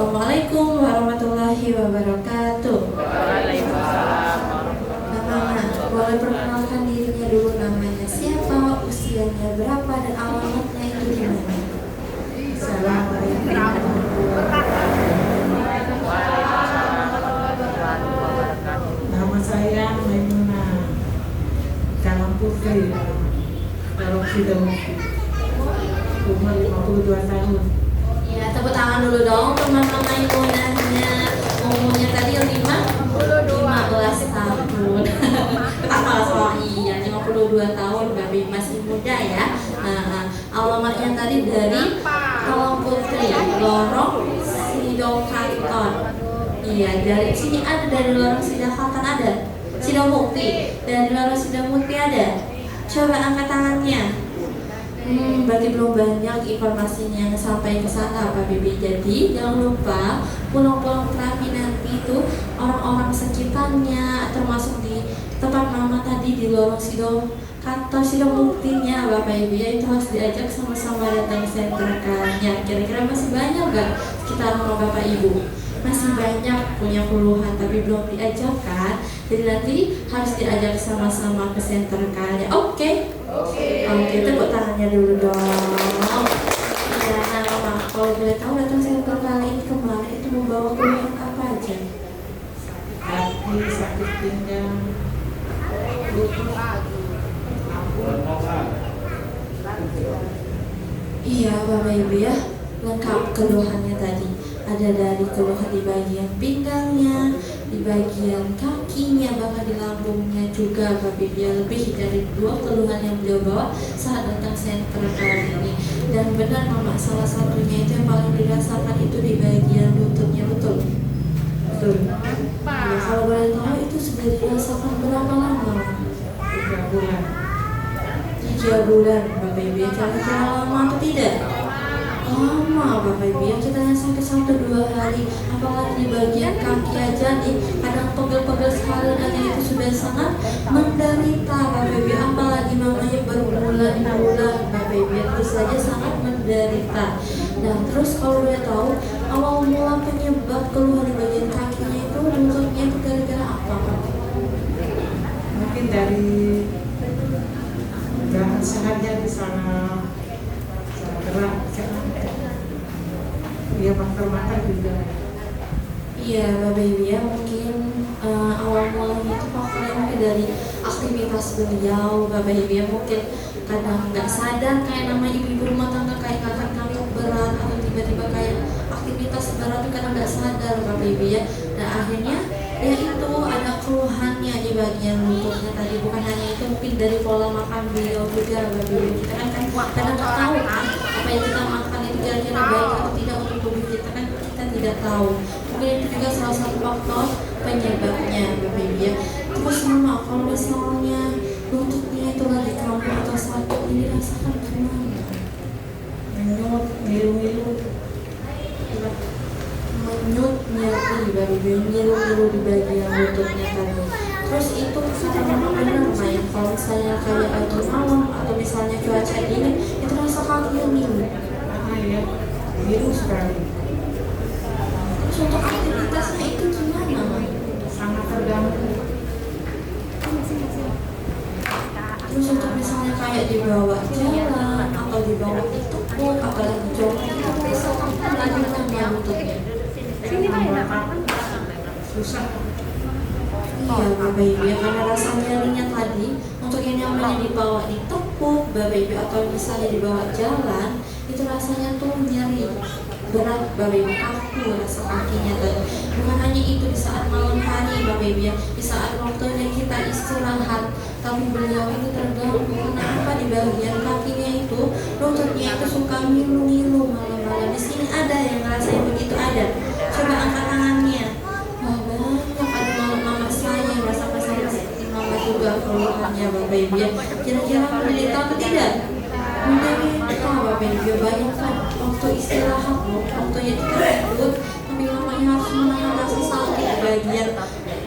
Assalamualaikum warahmatullahi wabarakatuh. Waalaikumsalam. Nah, boleh perkenalkan dirinya dulu, namanya siapa, usianya berapa, dan alamatnya itu di mana? Assalamualaikum. Nama saya Maimunah Calon Putri Kalau sudah umur 52 tahun. Ya, tepuk tangan dulu dong untuk Mama Maimunahnya. Umurnya tadi 15 tahun. Ketawa sama iya, 52 tahun, babi masih muda ya. Alamatnya tadi dari Calon Putri, Lorong Sidokanton. Iya, dari sini ada, dari Lorong Sidokanton ada. Sidomukti, dari Lorong Sidomukti ada. Coba angkat tangannya. Berarti belum banyak informasinya yang sampai ke sana Pak Bibi. Jadi jangan lupa pulang-pulang terapi nanti itu orang-orang sekitarnya, termasuk di tempat Mama tadi di Lorong kantor Sidomuktinya Bapak Ibu ya, itu harus diajak sama-sama datang senterkannya. Kira-kira masih banyak gak sekitar rumah Bapak Ibu? Masih banyak, punya puluhan tapi belum diajak kan? Jadi nanti harus diajak sama-sama ke senterkannya. Oke, tepuk tangannya dulu dong. Ya, nah Mama, kalau boleh tahu datang senter kali ini kemarin itu membawa keluhan apa aja? Hati, sakit pinggang, lutut, Iya Bapak Ibu ya, lengkap keluhannya tadi. Ada dari keluhan di bagian pinggangnya, di bagian kakinya, bahkan di lambungnya juga Bapak Ibu ya. Lebih dari 2 keluhan yang beliau bawa saat datang senter kali ini. Dan benar Mama, salah satunya itu yang paling dirasakan itu di bagian lututnya, betul? betul, Nah, kalau boleh tahu itu sudah dirasakan berapa lama? 3 bulan. 3 bulan Bapak Ibu ya. Kira-kira lama atau tidak? Lama Bapak Ibu ya, kita sampai 1-2 hari. Apalagi di bagian kaki aja nih, kadang pegel-pegel sekali aja, itu sudah sangat menderita Bapak Ibu. Apalagi mamanya berbulan-bulan Bapak Ibu, terus saja sangat menderita. Nah terus kalau boleh tahu awal mula penyebab keluhan di bagian kakinya itu, lututnya itu gara-gara apa Pak? Mungkin dari gerakan sengaja di sana gerak, dia makan juga. Iya Bapak Ibu ya, mungkin awal mulanya itu faktornya mungkin dari aktivitas beliau Bapak Ibu ya. Mungkin kadang nggak sadar kayak nama ibu-ibu rumah tangga, kayak ngangkat kami berat atau tiba-tiba kayak aktivitas berat itu kadang nggak sadar Bapak Ibu ya. Dan akhirnya ya itu ada keluhannya di bagian lututnya tadi. Bukan hanya itu, mungkin dari pola makan beliau juga Bapak Ibu. Kita kan kadang nggak tahu kan apa yang kita makan itu kira-kira baik atau tidak untuk tubuh kita, kan kita tidak tahu. Mungkin itu juga salah satu faktor penyebabnya Bapak Ibu ya. Terus Mama, kalau misalnya lututnya itu lagi kramp atau sakit, ini rasakan gimana? Menyut, ngilu-ngilu. Menyut, nyeri Bapak Ibu, ngilu-ngilu di bagian lututnya tadi. Terus itu kata Mama benar main, kalau misalnya kayak lagi malam atau misalnya cuaca dingin, itu rasa kaki ngilu. Ya, biru sekali. Terus untuk aktivitasnya itu gimana? Sangat terganggu. Terus untuk misalnya kayak dibawa jalan atau dibawa ditekuk atau lagi jogging, itu rasakan gimana lututnya? Susah. Iya Bapak Ibu ya, karena rasa nyerinya tadi, untuk yang namanya dibawa ditekuk Bapak Ibu atau misalnya dibawa jalan, itu rasanya tuh nyeri berat Bapak Ibu, kaku rasa kakinya tadi. Bukan hanya itu, di saat malam hari Bapak Ibu ya, di saat waktunya kita istirahat, tapi beliau itu terganggu. Kenapa? Di bagian kakinya itu, lututnya itu suka ngilu-ngilu malam-malam. Di sini ada yang ngerasain begitu? Ada? Coba angkat tangannya. Wah banyak, ada mama saya yang merasakan sama seperti Mama juga keluhannya Bapak Ibu ya. Kira-kira menderita atau tidak? Menderita Bapak Ibu ya, banyak kan waktu istirahat, waktunya kita tidur, tapi mamanya harus menahan rasa sakit di bagian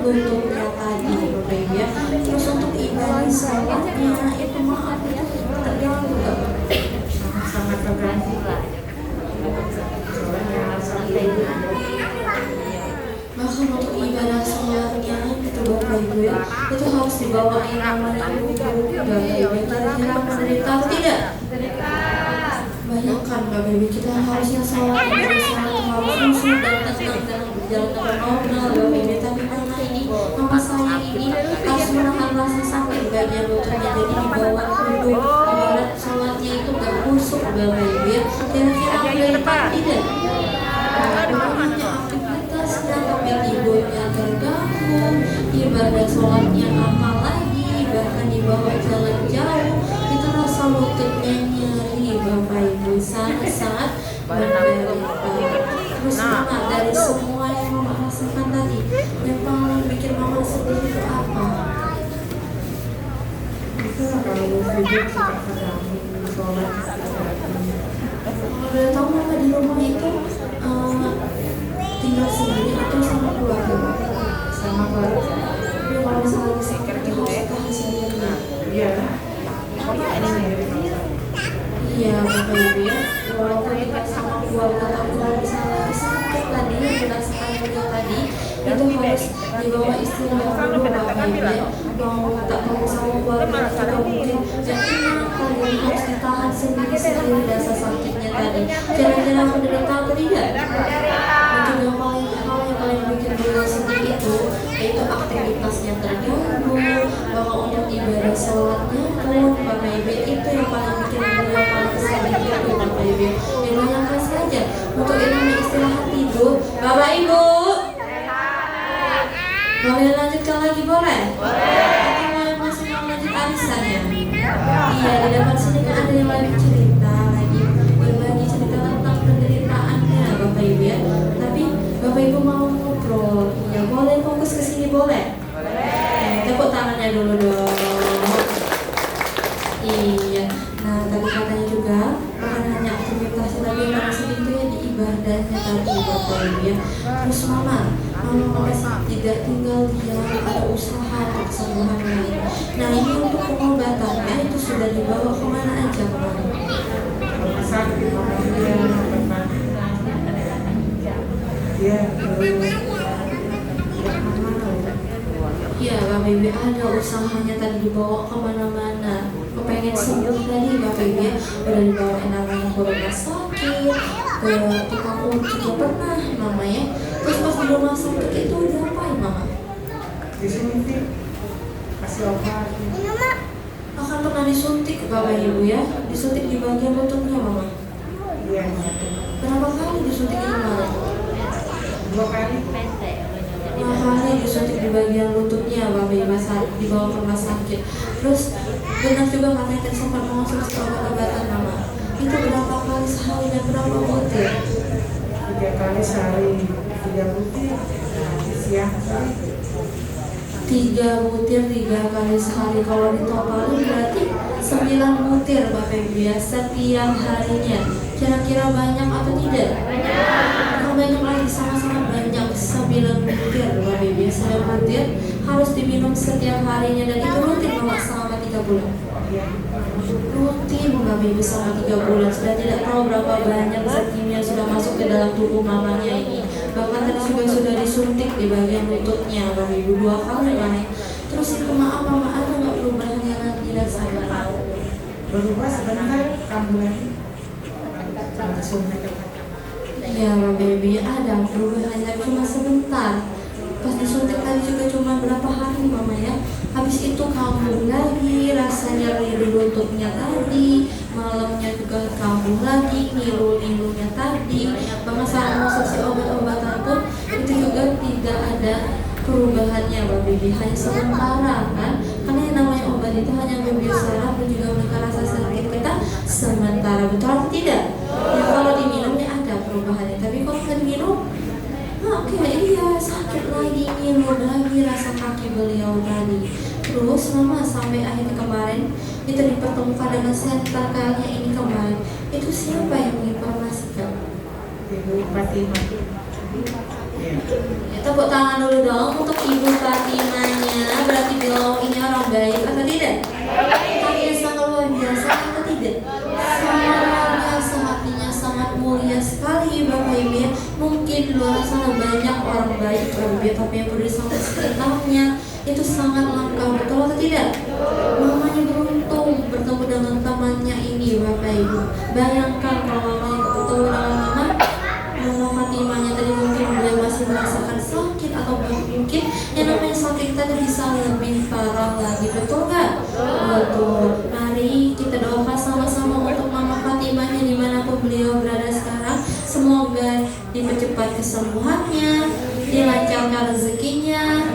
lututnya tadi Bapak Ibu ya. Terus untuk ibadah salatnya itu maaf itu terganggu Bapak. Sangat terganggu. Soalnya sampai itu harus dibawain namanya dulu. Kira-kira menderita atau tidak? Bayangkan Mbak Baby, kita harusnya sholat harus musuh dan tenang dalam berjalan dengan normal Mbak Baby. Tapi karena ini mama saya ini harus menahan rasa sakit bagian lututnya, jadi dibawa duduk, ibarat sholatnya itu gak kusuk Mbak Baby. Kira-kira menderita atau tidak? Namanya aktivitasnya tapi tidurnya terganggu, ibadah sholatnya apalagi, bahkan dibawa jalan jauh, itu rasa lututnya nyeri Bapak Ibu, sangat-sangat menderita. Terus mama, dari semua yang mama rasakan tadi, yang paling bikin mama sedih itu apa? Itu kalau sujud suka terganggu, sholat Kalau boleh tahu mama di rumah itu tinggal sendiri atau sama keluarga? sama keluarga. Tapi kalau misalnya lagi sakit itu harus tahan sendiri. Iya. Iya Bapak Ibu ya, walaupun kita sama keluarga tapi kalau misalnya lagi sakit tadi yang dirasakan beliau tadi itu harus dibawa istirahat dulu Bapak Ibu ya. Mau tak mau sama keluarga juga mungkin jadi kalian harus ditahan sendiri rasa sakitnya tadi. Kira-kira menderita atau tidak? Mungkin yang paling bikin beliau sedih itu yaitu aktivitasnya terganggu, bahwa untuk ibadah sholatnya pun Bapak Ibu itu yang paling bikin beliau paling sedih itu Bapak Ibu. Bayangkan saja untuk ini istirahat tidur Bapak Ibu. Boleh lanjutkan lagi boleh? Atau masih mau lanjut arisan ya? Iya, di depan sini kan ada yang lagi cerita lagi berbagi cerita tentang penderitaannya Bapak Ibu ya. Tapi Bapak Ibu mau ngobrol, ya boleh fokus ke sini boleh? Tepuk tangannya dulu dong. Iya. Nah tadi katanya juga bukan hanya aktivitasnya tapi yang paling sedih itu ya di ibadahnya tadi Bapak Ibu ya. Terus mama tidak tinggal diam, ada usaha untuk kesembuhan lain. Nah ini untuk pengobatannya itu sudah dibawa kemana aja kemarin? Kalau sakit dia tempat. Iya. Iya Bapak Ibu ada usahanya tadi dibawa kemana-mana. Kepengen sembuh tadi Bapak Ibu ya, udah dibawain namanya ke rumah sakit, ke tukang urut juga pernah mama ya. Terus pas di rumah sakit itu udah apain mama? Disuntik, kasih obat. Akan pernah disuntik Bapak Ibu ya, disuntik di bagian lututnya mama. Iya. Berapa kali disuntik ini mama? 2 kali. 5 kali disuntik di bagian lututnya Bapak Ibu saat dibawa ke rumah sakit. Terus benar juga katanya tadi sempat mengonsumsi obat-obatan mama. Itu berapa kali sehari dan berapa butir? 3 kali sehari, 3 butir siang sore. 3 butir 3 kali sehari, kalau ditotalin berarti 9 butir Bapak Ibu ya setiap harinya. Kira-kira banyak atau tidak? Kalau banyak lagi, sama-sama banyak 9 butir Bapak Ibu ya. 9 butir harus diminum setiap harinya dan itu rutin Bapak selama 3 bulan. Rutin Bapak Ibu selama 3 bulan. Sudah tidak tahu berapa banyak zat kimia sudah masuk ke dalam tubuh mamanya ini. Bahkan tadi juga sudah disuntik di bagian lututnya Bapak Ibu 2 kali naik. Terus itu maaf mama ada nggak perubahan yang dirasakan? Berubah sebentar, kambuh lagi. Suntik. Iya Bapak Ibu ada perubahan tapi cuma sebentar. Pas disuntik tadi juga cuma berapa hari mama ya. Habis itu kambuh lagi, rasa nyeri di lututnya tadi, malamnya juga kambuh lagi, ngilu-ngilunya tadi. Bahkan saat mengonsumsi obat-obatan pun itu juga tidak ada perubahannya Bapak Ibu, hanya sementara kan. Karena yang namanya obat itu hanya membius saraf dan juga menekan rasa sakit kita sementara, betul atau tidak? Ya kalau diminumnya ada perubahannya, tapi kalau nggak diminum oke, iya sakit lagi, ngilu lagi rasa kaki beliau tadi. Terus mama sampai akhir kemarin itu dipertemukan dengan senternya ini kemarin. Itu siapa yang menginformasikan? Ibu Fatimah. Ya, tepuk tangan dulu dong untuk Ibu Fatimanya. Berarti beliau ini orang baik atau tidak? Hatinya sangat luar biasa atau tidak? Sangat luar biasa, hatinya sangat mulia sekali Bapak Ibu ya. Mungkin di luar sana banyak orang baik Bapak Ibu, tapi yang peduli sama sekitarnya, itu sangat langka, betul atau tidak? Mamanya beruntung bertemu dengan temannya ini, Bapak Ibu. Bayangkan kalau mamanya bertemu dengan Mama Fatimahnya tadi, mungkin dia masih merasakan sakit atau mungkin yang namanya sakit tadi bisa lebih parah lagi, betul nggak? Betul. Mari kita doakan sama-sama untuk Mama Fatimahnya dimanapun beliau berada sekarang. Semoga dipercepat kesembuhannya, dilancarkan rezekinya,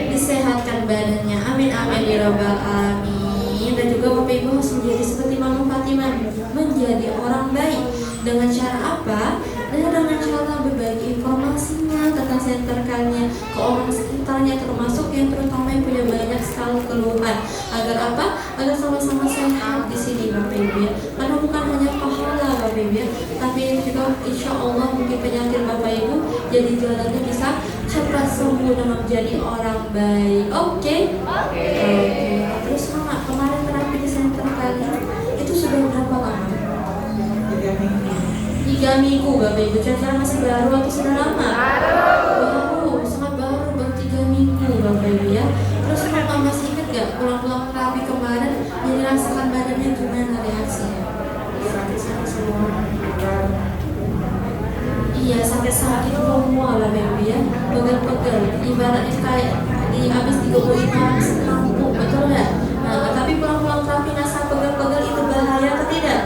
disehatkan badannya. Amin amin ya rabbal alamin. Dan juga Bapak Ibu harus menjadi seperti Mama Fatimah, menjadi orang baik. Dengan cara apa? Dengan cara berbagi informasinya tentang senterkannya ke orang sekitarnya, termasuk yang terutama yang punya banyak sekali keluhan. Agar apa? Agar sama-sama sehat di sini, Bapak Ibu ya. Karena bukan hanya pahala, Bapak Ibu ya, tapi juga insya Allah mungkin penyakit Bapak Ibu jadi jalannya bisa cepat sembuh dan menjadi orang baik. Oke? Terus Mama, kemarin terapi di senter kali itu sudah berapa lama? 3 minggu, Bapak Ibu. Kira-kira masih baru atau sudah lama? Baru, sangat baru, baru 3 minggu, Bapak Ibu ya. Terus Mama masih ingat gak pulang-pulang terapi kemarin yang dirasakan badannya gimana reaksinya? Sakit-sakit semua. Iya, sakit-sakit semua, Bapak Ibu ya. Pegel-pegel, ibaratnya kayak habis digebukin orang sekampung, betul nggak? Nah, tapi pulang-pulang terapi rasa pegel-pegel itu bahaya atau tidak?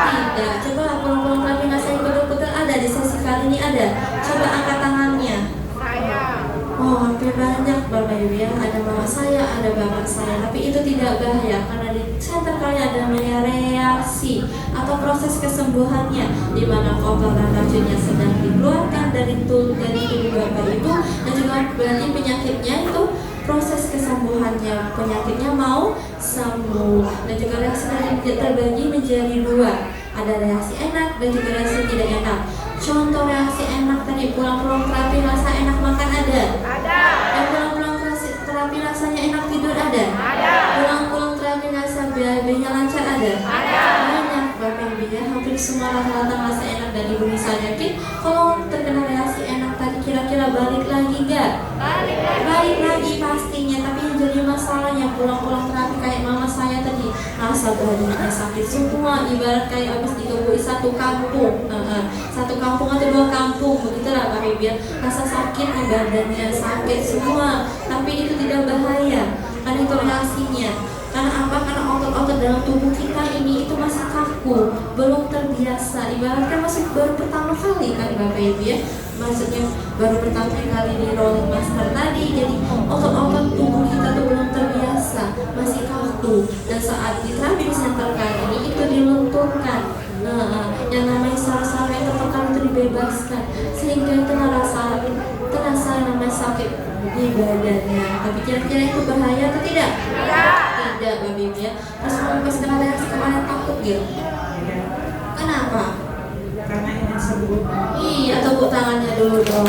Tidak. Coba pulang-pulang terapi rasa pegel-pegel ada di sesi kali ini ada. Coba angkat tangannya. Oh, hampir banyak Bapak Ibu ya. Ada mama saya, ada bapak saya. Tapi itu tidak bahaya karena di center kali ada namanya reaksi atau proses kesembuhannya, di mana kotoran racunnya sedang dikeluarkan dari tubuh Bapak Ibu, dan juga berarti penyakitnya itu proses kesembuhannya, penyakitnya mau sembuh. Dan juga reaksi tadi terbagi menjadi 2. Ada reaksi enak dan juga reaksi tidak enak. Contoh reaksi enak tadi, pulang-pulang terapi rasa enak makan ada? Dan pulang-pulang terapi rasanya enak tidur ada? Pulang-pulang terapi rasa BAB-nya lancar ada? Banyak Bapak Ibu ya, hampir semua rata-rata rasa enak dan Ibu bisa yakin kalau terkena reaksi enak tadi kira-kira balik lagi gak? Balik lagi pastinya. Tapi yang jadi masalahnya pulang-pulang terapi kayak mama saya tadi, rasa badannya sakit semua, ibarat kayak habis digebui satu kampung, satu kampung atau 2 kampung, begitulah Bapak Ibu ya. Rasa sakit di badannya sakit semua, tapi itu tidak bahaya karena itu reaksinya. Karena apa? Karena otot-otot dalam tubuh kita ini itu masih kaku, belum terbiasa. Ibaratkan masih baru pertama kali kan Bapak Ibu ya. Maksudnya baru pertama kali di rolling master tadi. Jadi otot-otot tubuh kita tuh belum terbiasa, masih kaku. Dan saat di terapi center kali ini itu dilunturkan. Yang namanya saraf-saraf yang tertekan itu dibebaskan, sehingga itu terasa namanya sakit di badannya. Tapi kira-kira itu bahaya atau tidak? Tidak, Bapak Ibu ya. Terus pas kena reaksi kemarin takut gitu. Kenapa? Karena ingin sembuh. Iya, tepuk tangannya dulu dong.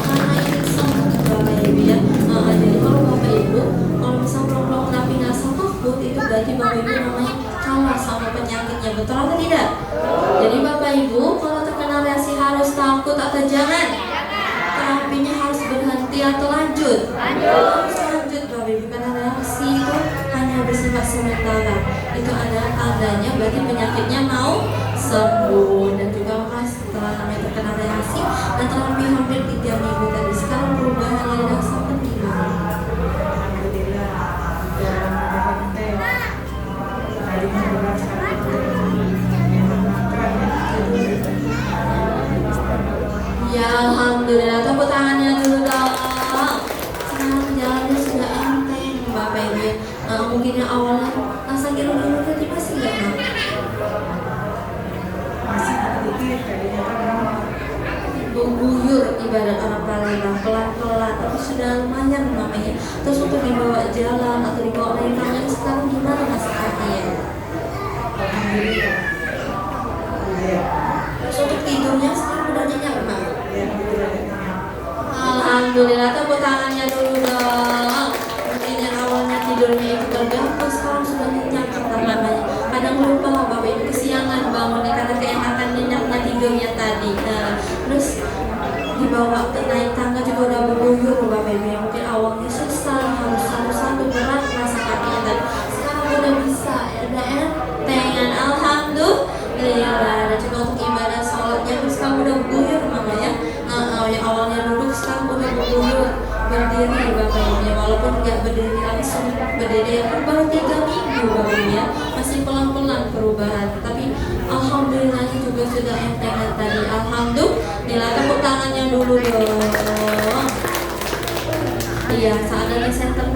Karena ingin sembuh, Bapak Ibu ya. Jadi kalau Bapak Ibu, kalau misalnya pulang-pulang terapi ngerasa takut, itu berarti Bapak Ibu namanya kalah sama penyakitnya, betul atau tidak? Jadi Bapak Ibu, kalau terkena reaksi harus takut atau jangan? Terapinya harus berhenti atau lanjut? Harus lanjut Bapak Ibu, karena reaksi itu hanya bersifat sementara. Itu adalah tandanya berarti penyakitnya mau sembuh. Dan juga setelah namanya terkena reaksi dan terapi hampir 3 minggu tadi, sekarang perubahannya sudah sampai gimana? Alhamdulillah. Tadinya berat sekali. Ya Alhamdulillah, tepuk tangannya dulu dong. Sekarang jalannya sudah enteng Bapak Ibu. Mungkin yang awalnya rasa gilu-gilu tadi masih nggak Mak? Masih dikit, tadinya kan Mengguyur ibarat orang Palembang, pelan-pelan, tapi sudah lumayan namanya. Terus untuk dibawa jalan atau dibawa naik tangga sekarang gimana Mas kakinya? alhamdulillah. Iya. Terus untuk tidurnya sekarang udah nyenyak Mak? Ya, alhamdulillah. Alhamdulillah, tepuk tangannya dulu dong. Mungkin yang awalnya tidurnya itu terganggu, sekarang sudah nyenyak namanya. Kadang lupa Bapak Ibu kesiangan bangunnya karena keenakan nyenyaknya tidurnya tadi. Terus dibawa ke naik tangga juga udah berguyur Bapak Ibu. Mungkin awalnya susah nggak berdiri langsung, berdiri baru 3 minggu Bapak Ibu ya, masih pelan-pelan perubahan. Tapi alhamdulillah juga sudah entengan tadi. Alhamdulillah, tepuk tangannya dulu dong. Iya, saat dari center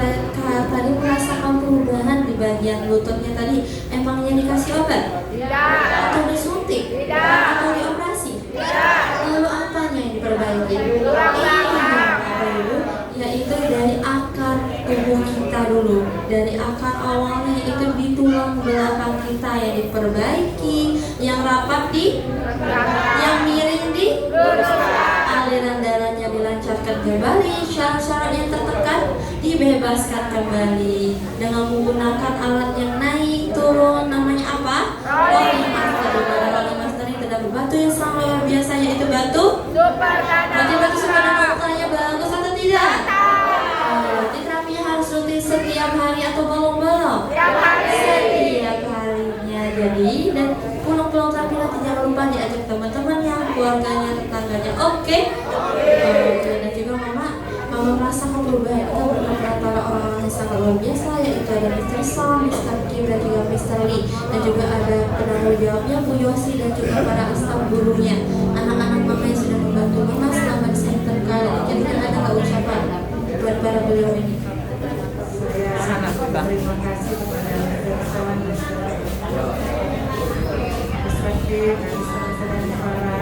tadi merasakan perubahan di bagian lututnya tadi. Emangnya dikasih obat? Tidak. Atau disuntik? Tidak. Atau dioperasi? Tidak. Lalu apanya yang diperbaiki? Tulang belakang. Bapak Ibu, yaitu dari akar tubuh kita dulu. Dari akar awalnya itu di tulang belakang kita yang diperbaiki, yang rapat yang miring aliran darahnya dilancarkan kembali, syarat-syarat yang tertekan dibebaskan kembali dengan menggunakan alat yang naik turun, namanya apa? Rolling master. Pada rolling master ini terdapat batu yang sangat luar biasa, yaitu batu Super Nano. berarti batu super nano bagus atau tidak? Berarti terapinya harus rutin setiap hari atau bolong-bolong? Setiap hari. Setiap harinya. Jadi dan pulang-pulang terapi nanti jangan lupa diajak teman-temannya, keluarganya, tetangganya. Oke. Dan juga mama merasakan perubahan. Kita berdoa para orang-orang yang sangat luar biasa, yaitu ada Mr. Sam, Mr. Kim, dan juga Mr. Lee, dan juga ada penanggung jawabnya Bu Yosi, dan juga para staf gurunya, anak-anak mama yang sudah membantu mama selama di center kali. Kira-kira ada nggak ucapan buat para beliau ini? Sangat berterima kasih kepada kawan-kawan perspektif dan saudara para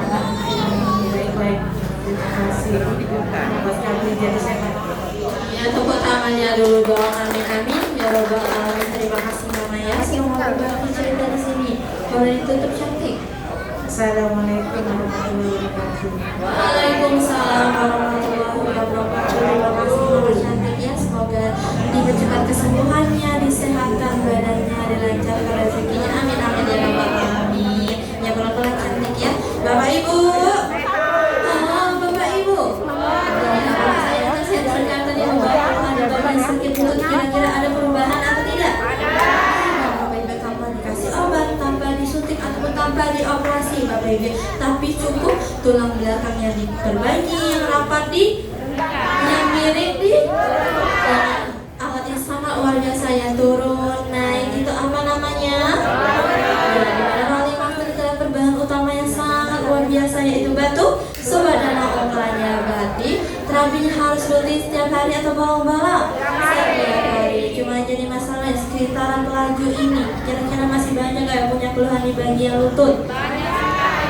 anak baik-baik. Terima kasih buat kami jadi sehat. Ya, tepuk tangannya dulu dong. Amin amin ya robbal alamin. Terima kasih mama ya. Semoga berbagi cerita di sini. Boleh ditutup cantik. Assalamualaikum warahmatullahi wabarakatuh. Waalaikumsalam warahmatullahi wabarakatuh. Terima kasih mama cantik ya. Semoga dipercepat kesembuhannya, disehatkan badannya, dilancarkan rezekinya. Amin amin ya robbal alamin. Ya pelan-pelan cantik ya. Bapak Ibu. Bapak Ibu. Saya terkata di ada bagian sakit lutut, kira-kira ada perubahan atau tidak? Bapak Ibu tanpa dikasih obat, tanpa disuntik ataupun tanpa dioperasi Bapak Ibu, tapi cukup tulang belakangnya diperbaiki, yang rapat yang miring dan alat yang sangat luar biasa yang turun naik itu apa namanya? Ya, di mana rolling master adalah perubahan utama yang sangat luar biasa, yaitu batu sobat danau ultranya. Berarti terapinya harus rutin setiap hari atau bolong-bolong? Setiap hari. Cuma jadi masalah sekitaran pelaju ini, kira-kira masih banyak nggak yang punya keluhan di bagian lutut?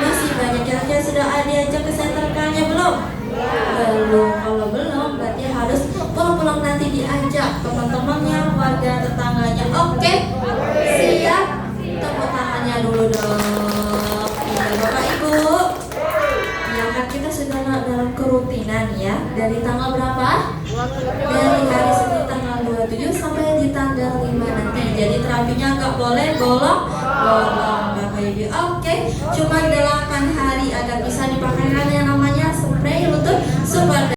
Masih banyak. Kira-kira sudah ada diajak ke senternya belum? Belum. Kalau belum berarti harus pulang-pulang nanti diajak teman-temannya, warga tetangganya. Oke? Siap? Tepuk tangannya dulu dong. Ya, Bapak Ibu. Ya kan kita sudah dalam kerutinan ya. Dari tanggal berapa? Dari hari Senin tanggal 27 sampai di tanggal 5 nanti. Jadi terapinya nggak boleh bolong-bolong Bapak Ibu. Oke, cuma 8 hari agar bisa dipakaikan yang namanya spray lutut super